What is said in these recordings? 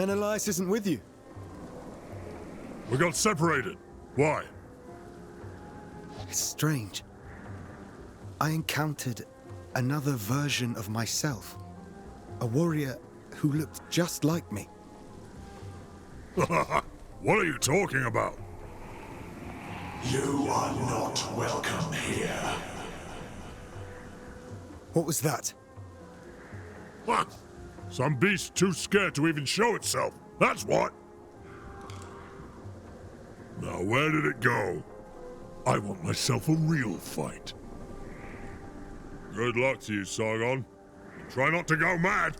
Menelaus isn't with you. We got separated. Why? It's strange. I encountered another version of myself. A warrior who looked just like me. What are you talking about? You are not welcome here. What was that? What? Some beast too scared to even show itself. That's what. Now where did it go? I want myself a real fight. Good luck to you, Sargon. Try not to go mad.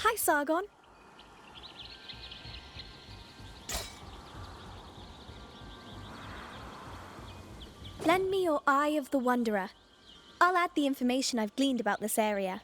Hi, Sargon. Lend me your Eye of the Wanderer. I'll add the information I've gleaned about this area.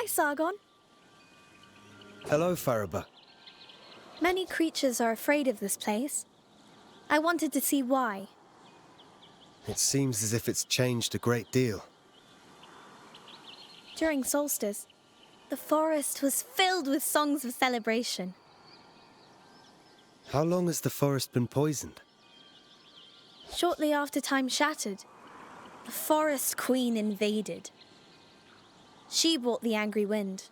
Hi, Sargon. Hello, Faraba. Many creatures are afraid of this place. I wanted to see why. It seems as if it's changed a great deal. During solstice, the forest was filled with songs of celebration. How long has the forest been poisoned? Shortly after time shattered, the forest queen invaded. She brought the angry wind.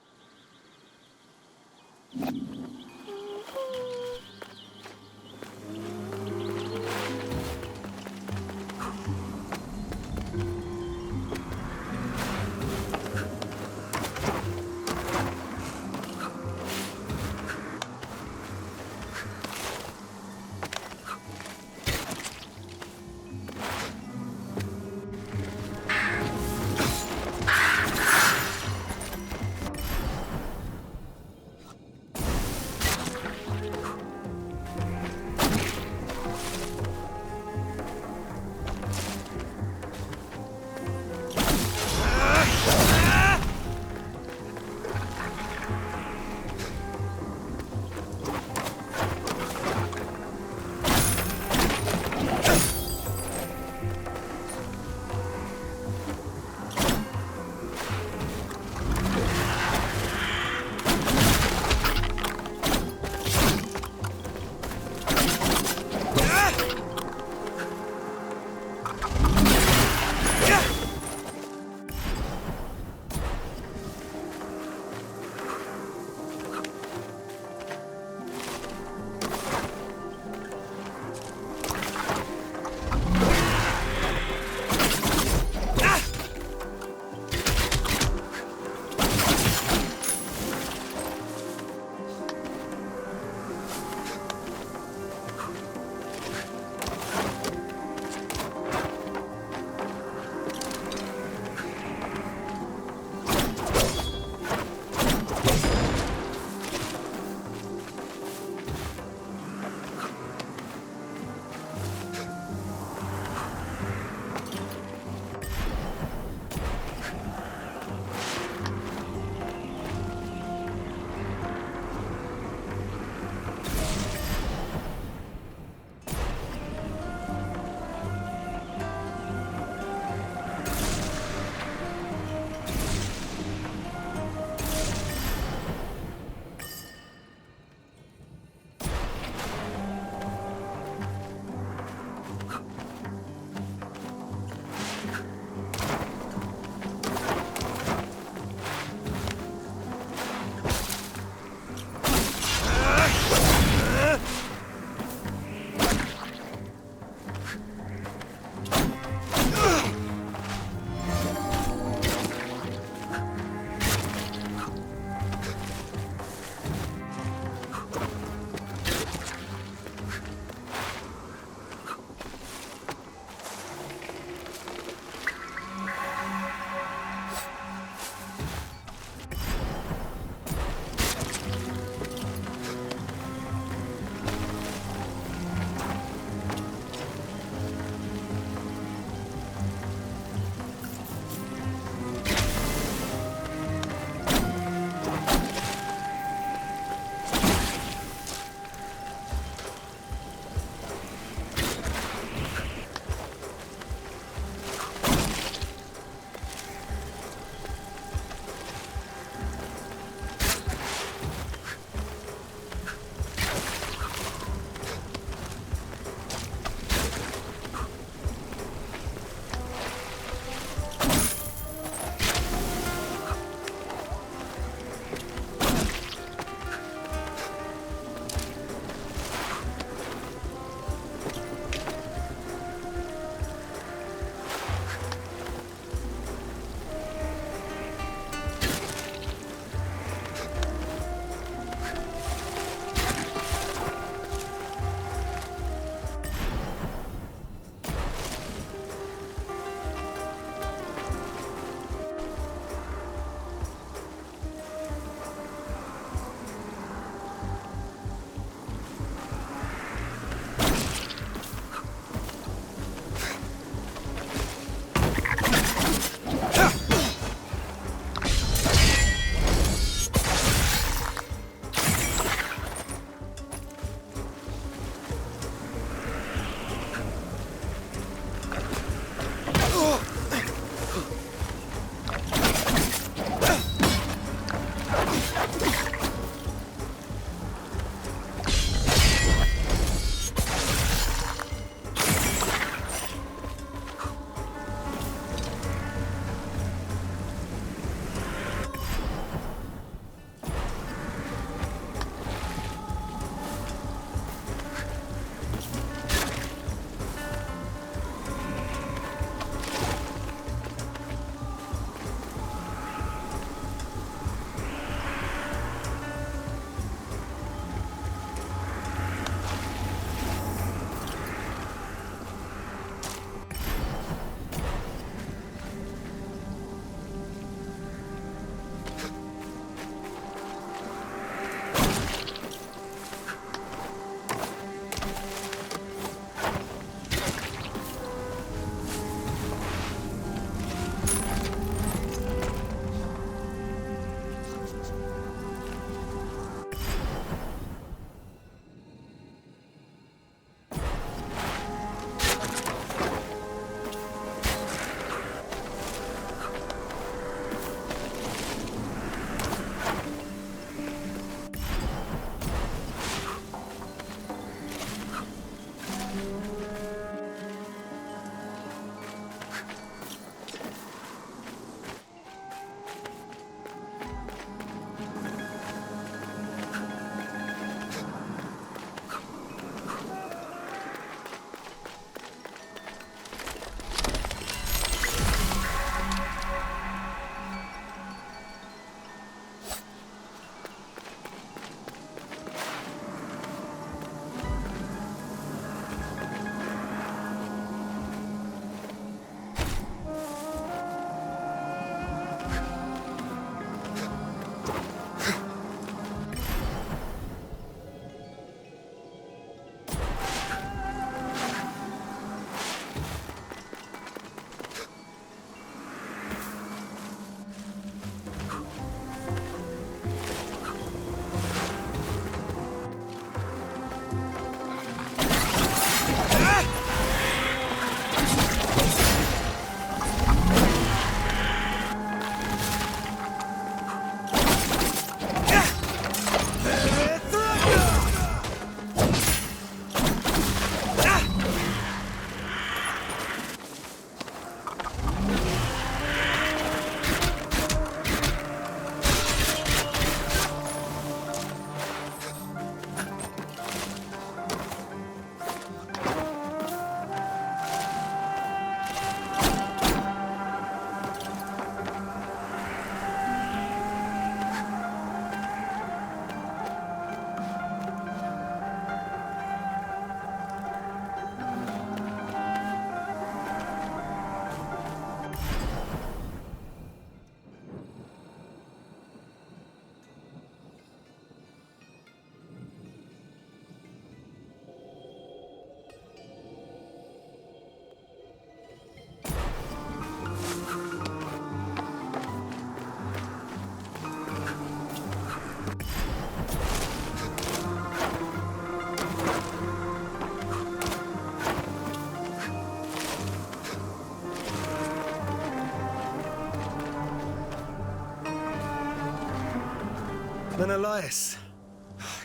Menelaus,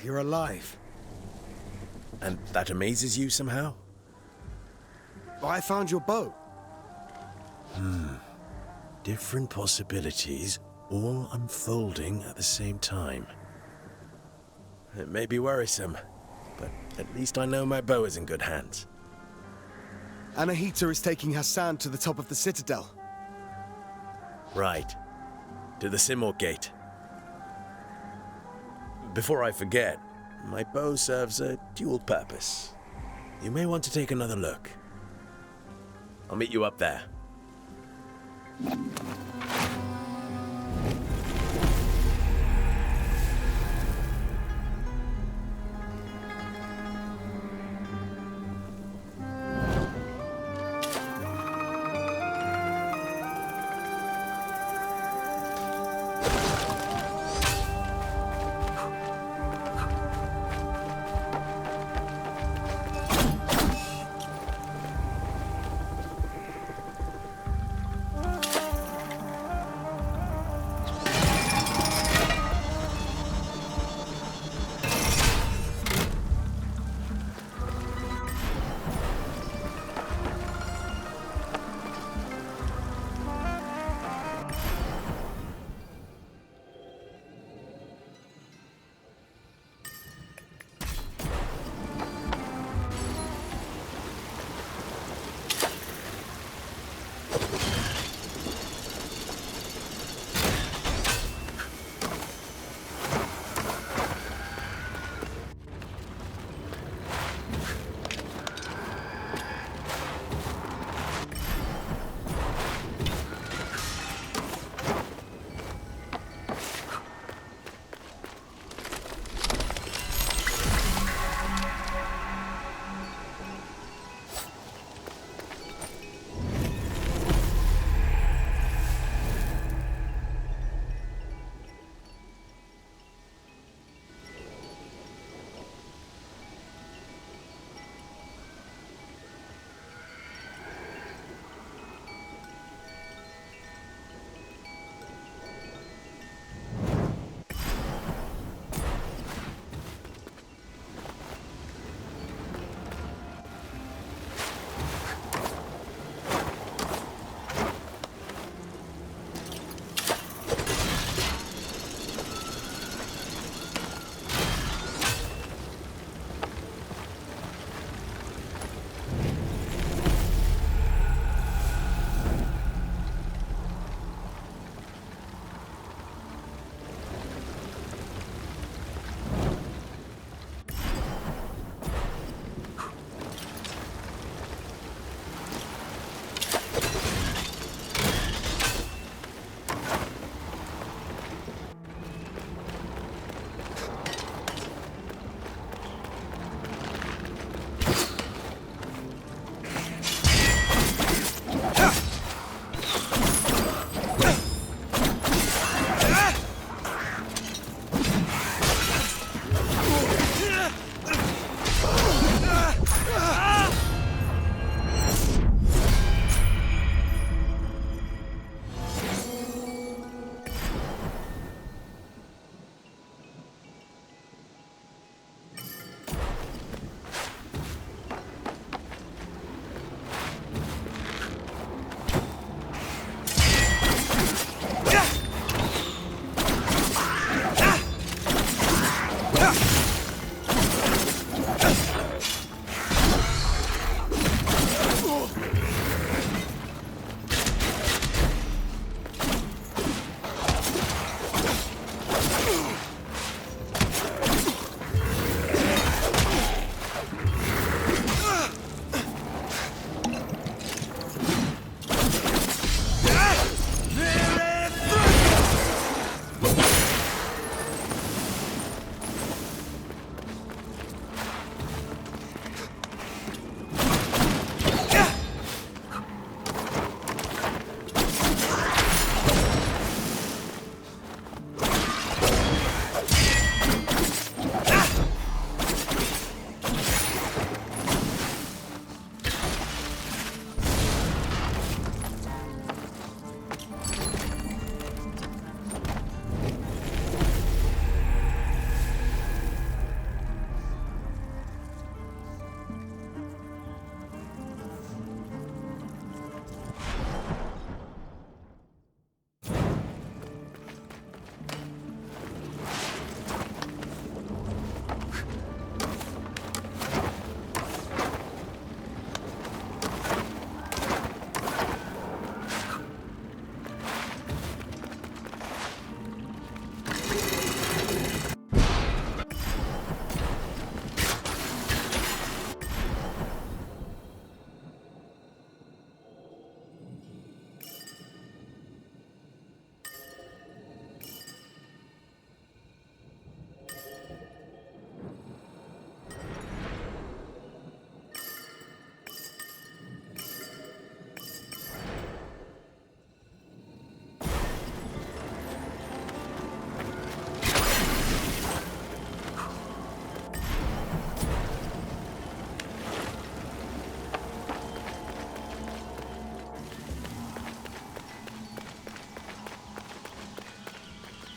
you're alive. And that amazes you somehow? I found your bow. Different possibilities, all unfolding at the same time. It may be worrisome, but at least I know my bow is in good hands. Anahita is taking Hassan to the top of the citadel. Right. To the Simor Gate. Before I forget, my bow serves a dual purpose. You may want to take another look. I'll meet you up there.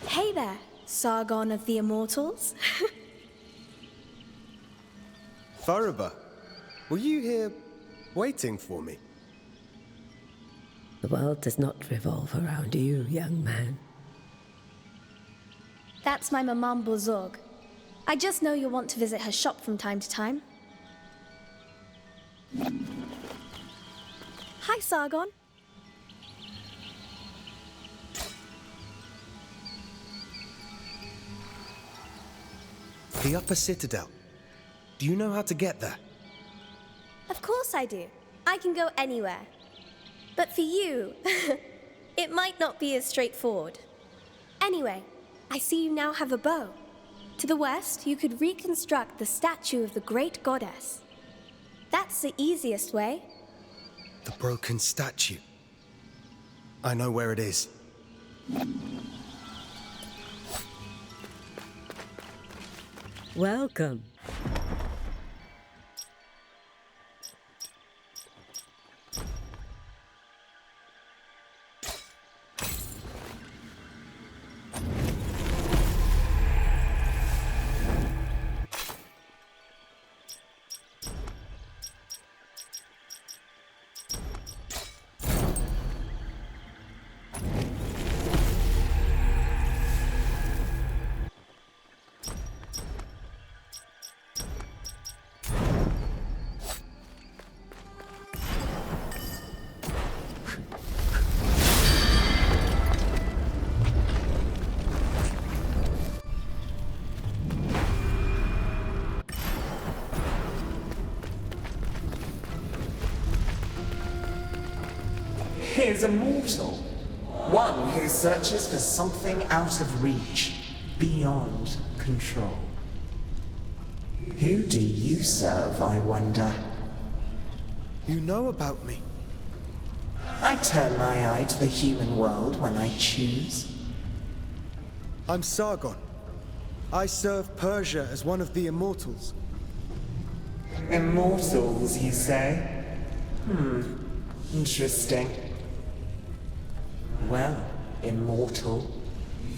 Hey there, Sargon of the Immortals. Fariba, were you here waiting for me? The world does not revolve around you, young man. That's my Maman Bozorg. I just know you'll want to visit her shop from time to time. Hi, Sargon. The Upper Citadel. Do you know how to get there? Of course I do. I can go anywhere. But for you, it might not be as straightforward. Anyway, I see you now have a bow. To the west, you could reconstruct the statue of the great goddess. That's the easiest way. The broken statue. I know where it is. Welcome. Here's a mortal. One who searches for something out of reach, beyond control. Who do you serve, I wonder? You know about me. I turn my eye to the human world when I choose. I'm Sargon. I serve Persia as one of the Immortals. Immortals, you say? Interesting. Well, immortal,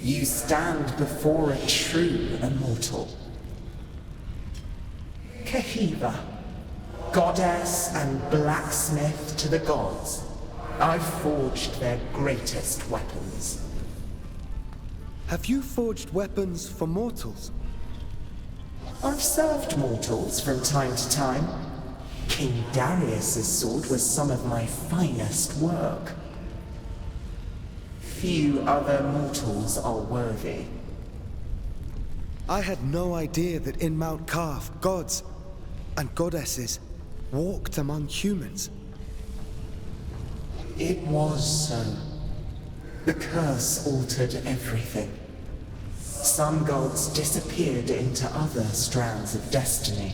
you stand before a true immortal. Kahiva, goddess and blacksmith to the gods, I've forged their greatest weapons. Have you forged weapons for mortals? I've served mortals from time to time. King Darius's sword was some of my finest work. Few other mortals are worthy. I had no idea that in Mount Kaf, gods and goddesses walked among humans. It was so. The curse altered everything. Some gods disappeared into other strands of destiny.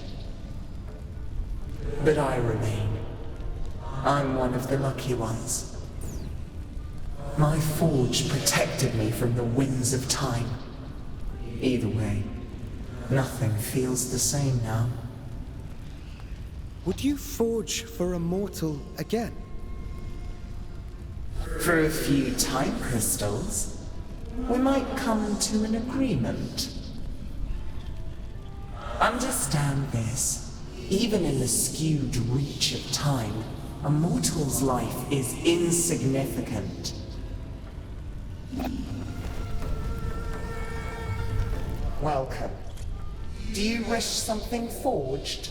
But I remain. I'm one of the lucky ones. My forge protected me from the winds of time. Either way, nothing feels the same now. Would you forge for a mortal again? For a few time crystals, we might come to an agreement. Understand this. Even in the skewed reach of time, a mortal's life is insignificant. Welcome. Do you wish something forged?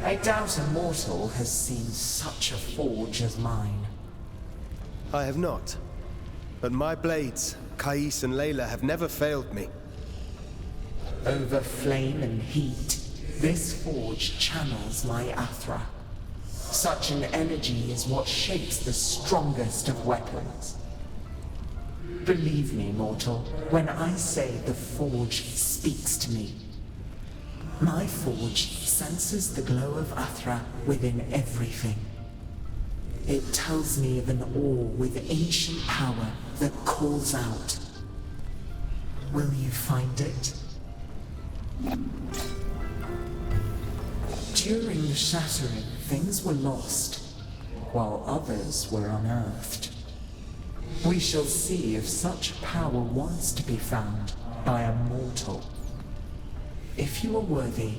I doubt a mortal has seen such a forge as mine. I have not. But my blades, Kais and Layla, have never failed me. Over flame and heat, this forge channels my Athra. Such an energy is what shapes the strongest of weapons. Believe me, mortal, when I say the forge speaks to me. My forge senses the glow of Athra within everything. It tells me of an ore with ancient power that calls out. Will you find it? During the shattering, things were lost, while others were unearthed. We shall see if such power wants to be found by a mortal. If you are worthy,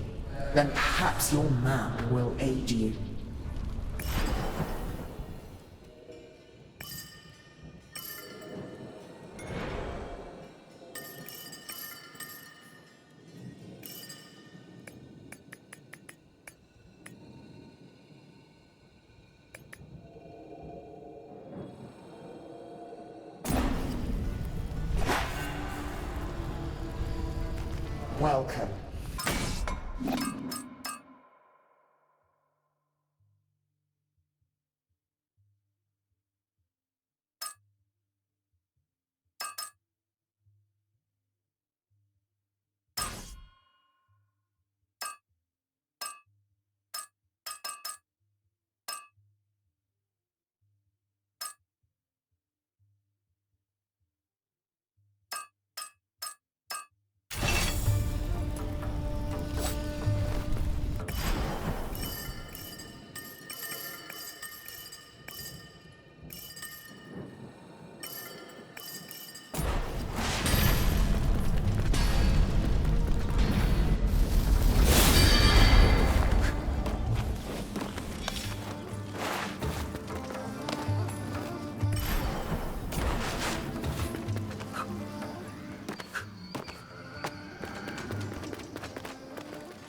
then perhaps your map will aid you. Welcome.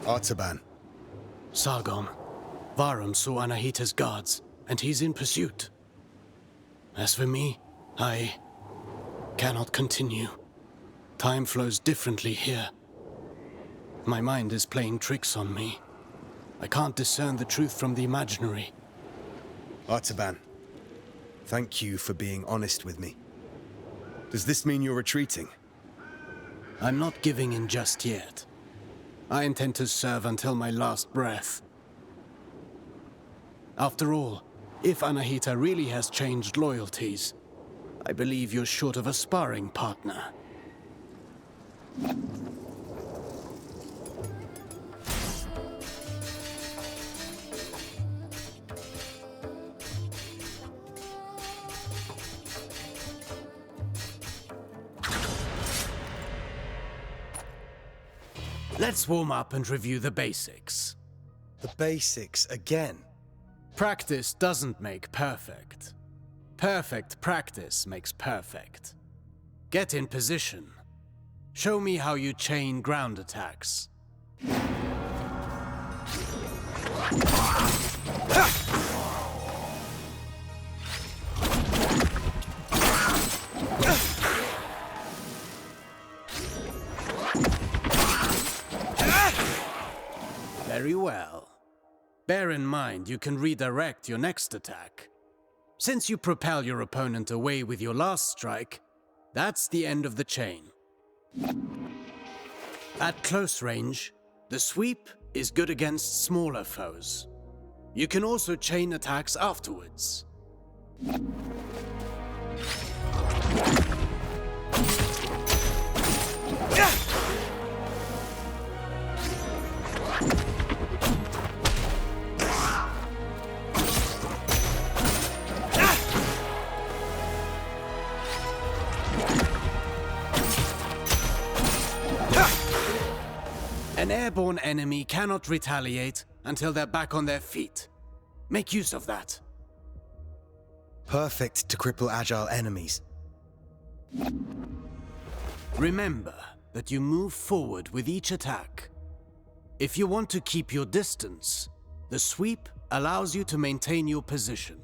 Artaban. Sargon. Varum saw Anahita's guards, and he's in pursuit. As for me, I cannot continue. Time flows differently here. My mind is playing tricks on me. I can't discern the truth from the imaginary. Artaban, thank you for being honest with me. Does this mean you're retreating? I'm not giving in just yet. I intend to serve until my last breath. After all, if Anahita really has changed loyalties, I believe you're short of a sparring partner. Let's warm up and review the basics. The basics again? Practice doesn't make perfect. Perfect practice makes perfect. Get in position. Show me how you chain ground attacks. Very well. Bear in mind you can redirect your next attack. Since you propel your opponent away with your last strike, that's the end of the chain. At close range, the sweep is good against smaller foes. You can also chain attacks afterwards. An airborne enemy cannot retaliate until they're back on their feet. Make use of that. Perfect to cripple agile enemies. Remember that you move forward with each attack. If you want to keep your distance, the sweep allows you to maintain your position.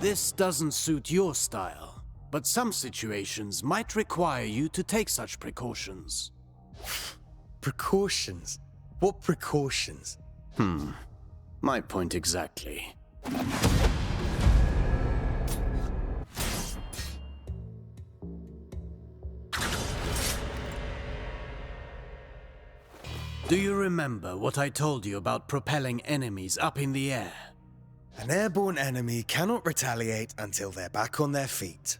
This doesn't suit your style, but some situations might require you to take such precautions. Precautions? What precautions? My point exactly. Do you remember what I told you about propelling enemies up in the air? An airborne enemy cannot retaliate until they're back on their feet.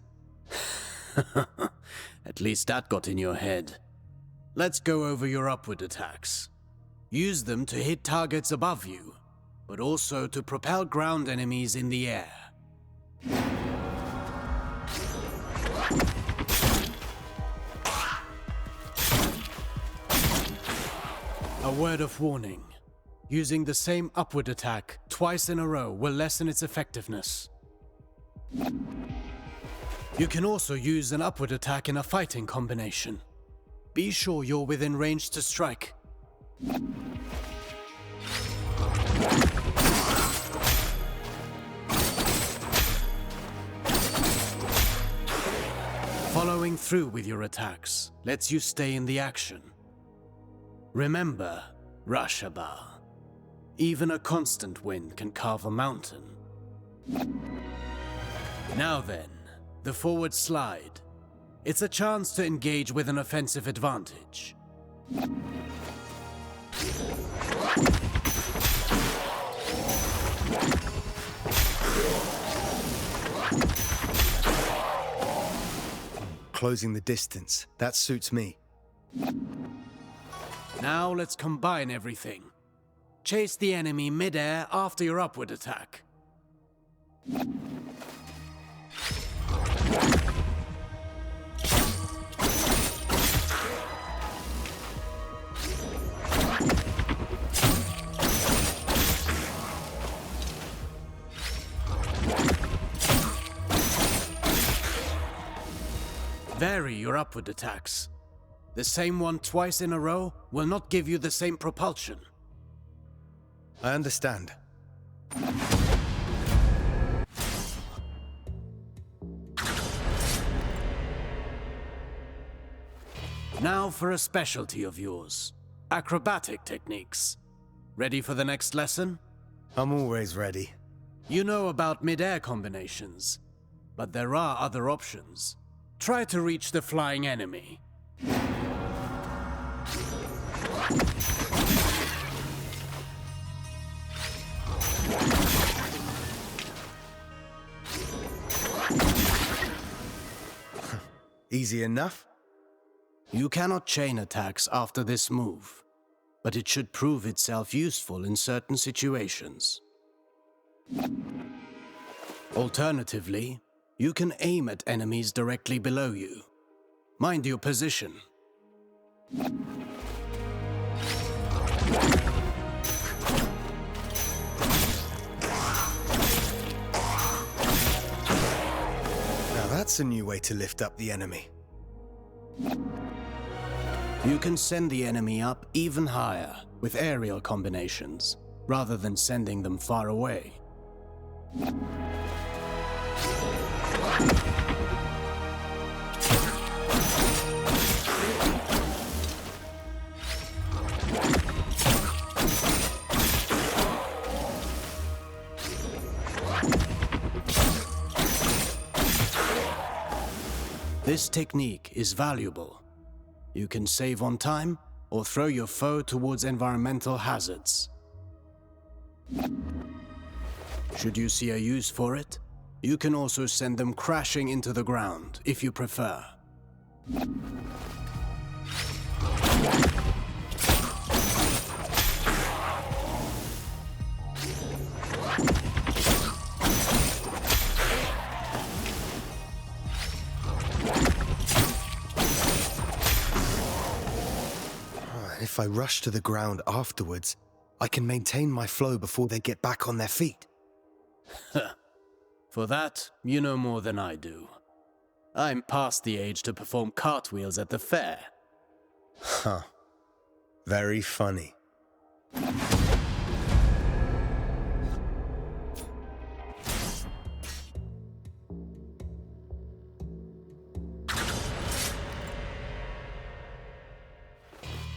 At least that got in your head. Let's go over your upward attacks. Use them to hit targets above you, but also to propel ground enemies in the air. A word of warning. Using the same upward attack twice in a row will lessen its effectiveness. You can also use an upward attack in a fighting combination. Be sure you're within range to strike. Following through with your attacks lets you stay in the action. Remember, Rashaba. Even a constant wind can carve a mountain. Now then, the forward slide. It's a chance to engage with an offensive advantage. Closing the distance. That suits me. Now let's combine everything. Chase the enemy mid-air after your upward attack. Vary your upward attacks. The same one twice in a row will not give you the same propulsion. I understand. Now for a specialty of yours. Acrobatic techniques. Ready for the next lesson? I'm always ready. You know about mid-air combinations, but there are other options. Try to reach the flying enemy. Easy enough? You cannot chain attacks after this move, but it should prove itself useful in certain situations. Alternatively, you can aim at enemies directly below you. Mind your position. Now that's a new way to lift up the enemy. You can send the enemy up even higher with aerial combinations, rather than sending them far away. This technique is valuable. You can save on time or throw your foe towards environmental hazards. Should you see a use for it, you can also send them crashing into the ground if you prefer. If I rush to the ground afterwards, I can maintain my flow before they get back on their feet. For that, you know more than I do. I'm past the age to perform cartwheels at the fair. Huh. Very funny.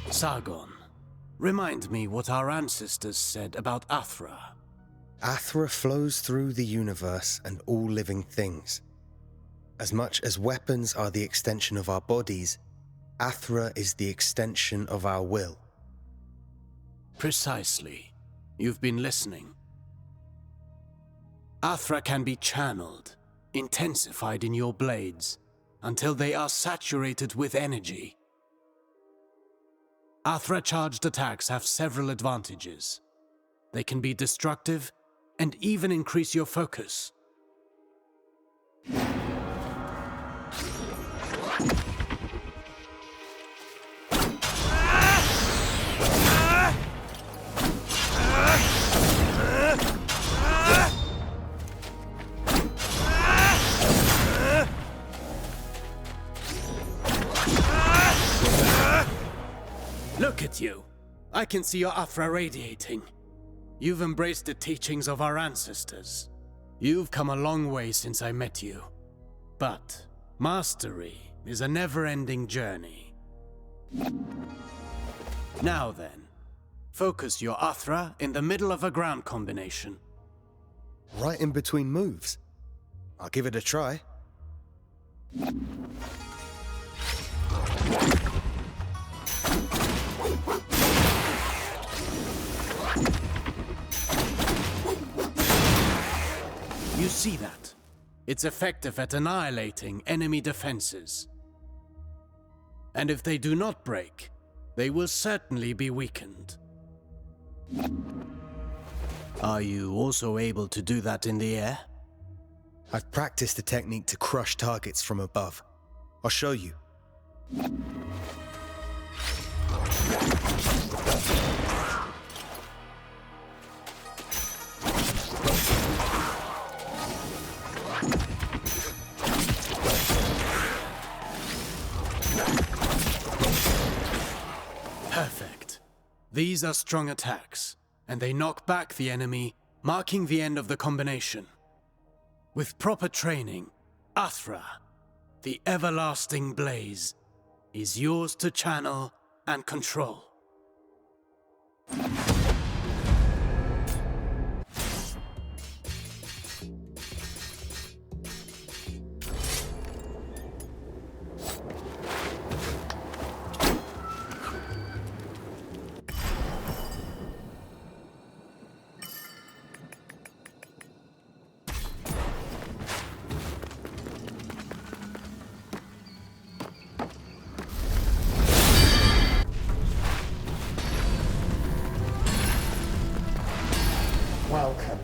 Sargon, remind me what our ancestors said about Athra. Athra flows through the universe and all living things. As much as weapons are the extension of our bodies, Athra is the extension of our will. Precisely. You've been listening. Athra can be channeled, intensified in your blades. until they are saturated with energy. Athra-charged attacks have several advantages. They can be destructive and even increase your focus. Look at you. I can see your Athra radiating. You've embraced the teachings of our ancestors. You've come a long way since I met you. But mastery is a never-ending journey. Now then, focus your Athra in the middle of a ground combination. Right in between moves. I'll give it a try. You see that? It's effective at annihilating enemy defenses. And if they do not break, they will certainly be weakened. Are you also able to do that in the air? I've practiced the technique to crush targets from above. I'll show you. Perfect. These are strong attacks, and they knock back the enemy, marking the end of the combination. With proper training, Athra, the everlasting blaze, is yours to channel and control. Welcome.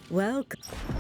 Welcome.